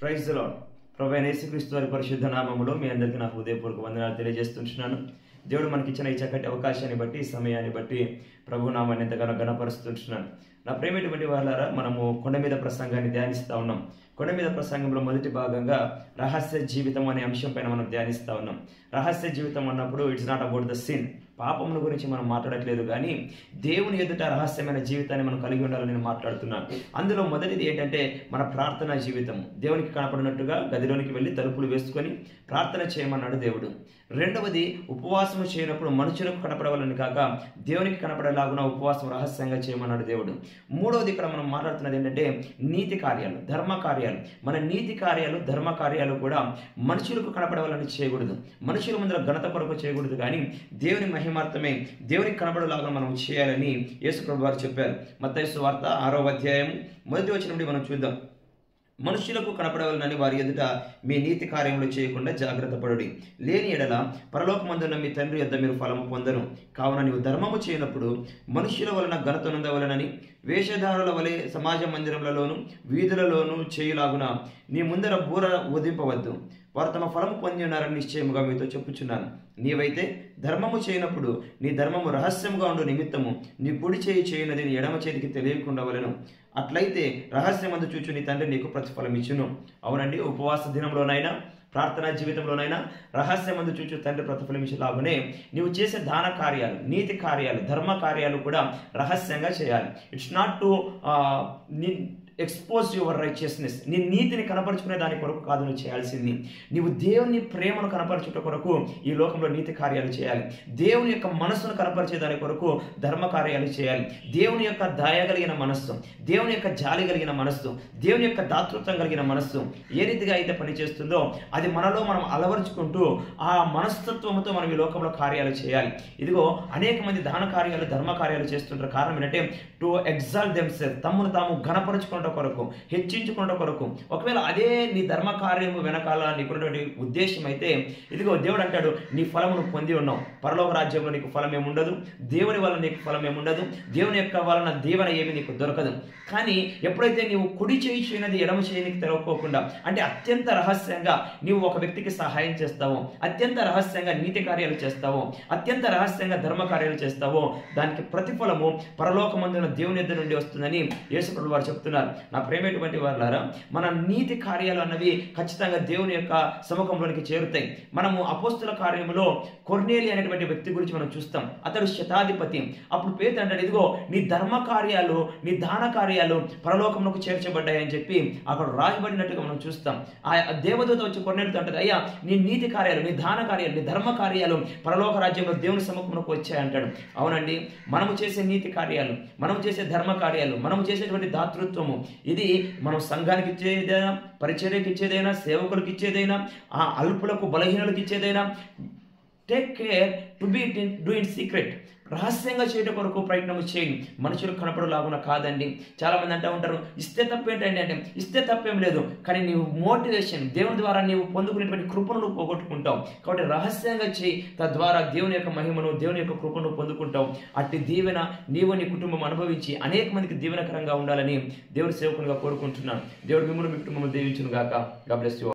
Praise the lord. ప్రభువైన యేసుక్రీస్తు వారి పరిశుద్ధ నామములో మీ అందరికీ నా హృదయపూర్వక వందనాలు తెలియజేస్తున్నాను. దేవుడు మనకిచ్చిన ఈ చక్కటి అవకాశాన్ని బట్టి, ఈ సమయాన్ని బట్టి ప్రభు నామాన్ని ఎంతగానో ఘనపరుస్తుంటున్నాను. నా ప్రేమటువంటి వాళ్ళారా, మనము కొండ మీద ప్రసంగాన్ని ధ్యానిస్తూ ఉన్నాం. కొండ మీద ప్రసంగంలో మొదటి భాగంగా రహస్య జీవితం అనే అంశం పైన మనం ధ్యానిస్తూ ఉన్నాం. రహస్య జీవితం అన్నప్పుడు it's not about the sin, పాపముల గురించి మనం మాట్లాడట్లేదు, కానీ దేవుని ఎదుట రహస్యమైన జీవితాన్ని మనం కలిగి ఉండాలని నేను మాట్లాడుతున్నాను. అందులో మొదటిది ఏంటంటే మన ప్రార్థనా జీవితం. దేవునికి కనపడినట్టుగా గదిలోనికి వెళ్ళి తలుపులు వేసుకొని ప్రార్థన చేయమన్నాడు దేవుడు. రెండవది, ఉపవాసం చేయనప్పుడు మనుషులకు కనపడవాలని కాక దేవునికి కనపడేలాగున ఉపవాసం రహస్యంగా చేయమన్నాడు దేవుడు. మూడవది, ఇక్కడ మనం మాట్లాడుతున్నది ఏంటంటే నీతి కార్యాలు, ధర్మ కార్యాలు. మన నీతి కార్యాలు, ధర్మ కార్యాలు కూడా మనుషులకు కనపడవాలని చేయకూడదు, మనుషుల ముందర ఘనత కొరకు చేయకూడదు, కానీ దేవుని మహిమార్థమే దేవునికి కనపడేలాగా మనం చేయాలని యేసు ప్రభు వారు చెప్పారు. మత్తయి సువార్త 6వ అధ్యాయం 1వ వచనం నుండి మనం చూద్దాం. మనుషులకు కనపడవలనని వారి ఎదుట మీ నీతి కార్యములు చేయకుండా జాగ్రత్త పడుడి, లేని ఎడల పరలోకమందున్న మీ తండ్రి యొద్ద మీరు ఫలము పొందరు. కావున నీవు ధర్మము చేయనప్పుడు మనుషుల వలన ఘనత నొందవలనని వేషధారుల వలె సమాజ మందిరములలోను వీధులలోను చేయులాగున నీ ముందర బూర ఊదింపవద్దు, వారు తమ ఫలము పొంది ఉన్నారని నిశ్చయముగా మీతో చెప్పుచున్నాను. నీవైతే ధర్మము చేయనప్పుడు నీ ధర్మము రహస్యముగా ఉండు నిమిత్తము నీ కుడి చేయి చేయనది నీ ఎడమ చేతికి తెలియకుండా వలెను. అట్లయితే రహస్యమందు చూచు నీ తండ్రి నీకు ప్రతిఫలం ఇచ్చును. అవునండి, ఉపవాస దినంలోనైనా ప్రార్థనా జీవితంలోనైనా రహస్యమందు చూచు తండ్రి ప్రతిఫలం ఇచ్చేలాగానే నీవు చేసే దాన కార్యాలు, నీతి కార్యాలు, ధర్మ కార్యాలు కూడా రహస్యంగా చేయాలి. It's not to expose your righteousness. నీ నీతిని కనపరుచుకునే దాని కొరకు కాదు నువ్వు చేయాల్సింది. నీవు దేవుని ప్రేమను కనపరచుట కొరకు ఈ లోకంలో నీతి కార్యాలు చేయాలి. దేవుని యొక్క మనస్సును కనపరిచే దాని కొరకు ధర్మ కార్యాలు చేయాలి. దేవుని యొక్క దయ కలిగిన మనస్సు, దేవుని యొక్క జాలి కలిగిన మనస్సు, దేవుని యొక్క దాతృత్వం కలిగిన మనస్సు ఏ రీతిగా అయితే పనిచేస్తుందో అది మనలో మనం అలవరుచుకుంటూ ఆ మనస్తత్వంతో మనం ఈ లోకంలో కార్యాలు చేయాలి. ఇదిగో అనేక మంది దాన కార్యాలు, ధర్మ కార్యాలు చేస్తుంటారు. కారణం ఏంటంటే టు ఎగ్జాల్ట్ దెమ్సెల్ఫ్, తమను తాము ఘనపరుచుకుంటూ కొరకు, హెచ్చించుకున్న కొరకు. ఒకవేళ అదే నీ ధర్మ కార్యము వెనకాల నీకున్నటువంటి ఉద్దేశం అయితే, ఇదిగో దేవుడు అంటాడు, నీ ఫలమును పొంది ఉన్నావు, పరలోక రాజ్యంలో నీకు ఫలం ఏముండదు, దేవుని వల్ల నీకు ఫలం ఏముండదు, దేవుని యొక్క వలన దీవెన ఏమి నీకు దొరకదు. కానీ ఎప్పుడైతే నీవు కుడి చేయి చేయనది ఎడమ చేయనికి తెలవకోకుండా, అంటే అత్యంత రహస్యంగా నీవు ఒక వ్యక్తికి సహాయం చేస్తావో, అత్యంత రహస్యంగా నీతి కార్యాలు చేస్తావో, అత్యంత రహస్యంగా ధర్మ కార్యాలు చేస్తావో, దానికి ప్రతిఫలము పరలోకమందున దేవుని యొద్ద నుండి వస్తుందని యేసు ప్రభువు వారు చెప్తున్నారు. నా ప్రేమటువంటి వాళ్ళారా, మన నీతి కార్యాలు అన్నవి ఖచ్చితంగా దేవుని యొక్క సముఖంలోనికి చేరుతాయి. మనము అపోస్తుల కార్యములో కొర్నేలి అనేటువంటి వ్యక్తి గురించి మనం చూస్తాం. అతడు శతాధిపతి. అప్పుడు పేతురు అంటాడు, ఇదిగో నీ ధర్మ కార్యాలు, నీ దాన కార్యాలు పరలోకంలోకి చేర్చబడ్డాయని చెప్పి అక్కడ రాయబడినట్టుగా మనం చూస్తాం. ఆ దేవదూత వచ్చి కొర్నేలితో అంటాడు, అయ్యా నీ నీతి కార్యాలు, నీ దాన కార్యాలు, నీ ధర్మ కార్యాలు పరలోక రాజ్యంలో దేవుని సముఖంలోకి వచ్చాయంటాడు. అవునండి, మనము చేసే నీతి కార్యాలు, మనము చేసే ధర్మ కార్యాలు, మనము చేసేటువంటి దాతృత్వము, ఇది మనం సంఘానికి ఇచ్చేదైనా, పరిచర్యకి ఇచ్చేదైనా, సేవకులకు ఇచ్చేదైనా, ఆ అల్పులకు బలహీనులకు ఇచ్చేదైనా, take care to be do in secret. రహస్యంగా చేయడం కొరకు ప్రయత్నం చేయండి, మనుషులకు కనపడలాగున కాదండి. చాలా మంది అంటూ ఉంటారు, ఇస్తే తప్పేంటండి అంటే, ఇస్తే తప్పేం లేదు, కానీ నీవు మోటివేషన్ దేవుని ద్వారా నీవు పొందుకునేటువంటి కృపను నువ్వు పోగొట్టుకుంటావు. కాబట్టి రహస్యంగా చేయి, తద్వారా దేవుని యొక్క మహిమను, దేవుని యొక్క కృపను పొందుకుంటావు. అట్టి దీవెన నీవు నీ కుటుంబం అనుభవించి అనేక మందికి దీవెనకరంగా ఉండాలని దేవుని సేవకునిగా కోరుకుంటున్నాను. దేవుడు మిమ్మల్ని మీ కుటుంబం దీవించును గాక. God bless you.